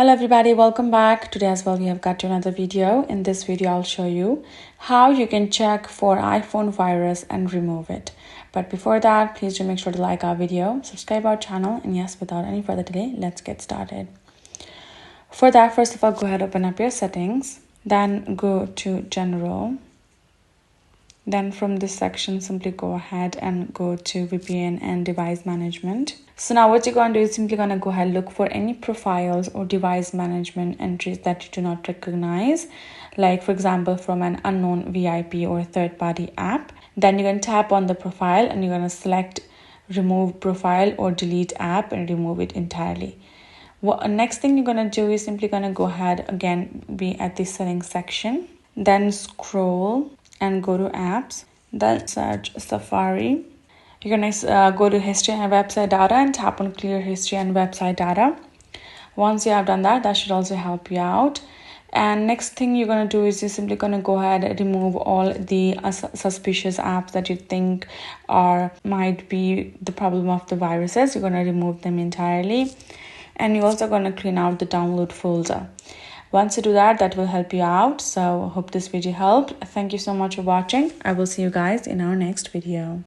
Hello everybody, welcome back. Today as well we have got to another video. In this video I'll show you how you can check for iPhone virus and remove it. But before that, please do make sure to like our video, subscribe our channel, and yes, without any further delay, let's get started. For that, first of all, go ahead, open up your settings, then go to general. Then from this section, simply go ahead and go to VPN and device management. So now what you're going to do is simply going to go ahead and look for any profiles or device management entries that you do not recognize. Like for example, from an unknown VIP or third-party app. Then you're going to tap on the profile and you're going to select remove profile or delete app and remove it entirely. Next thing you're going to do is simply going to go ahead again, be at the settings section. Then scroll and go to apps, then search Safari. You're gonna go to history and website data and tap on clear history and website data. Once you have done that, that should also help you out. And next thing you're gonna do is you're simply gonna go ahead and remove all the suspicious apps that you think might be the problem of the viruses. You're gonna remove them entirely, and you're also gonna clean out the download folder. Once you do that, that will help you out. So hope this video helped. Thank you so much for watching. I will see you guys in our next video.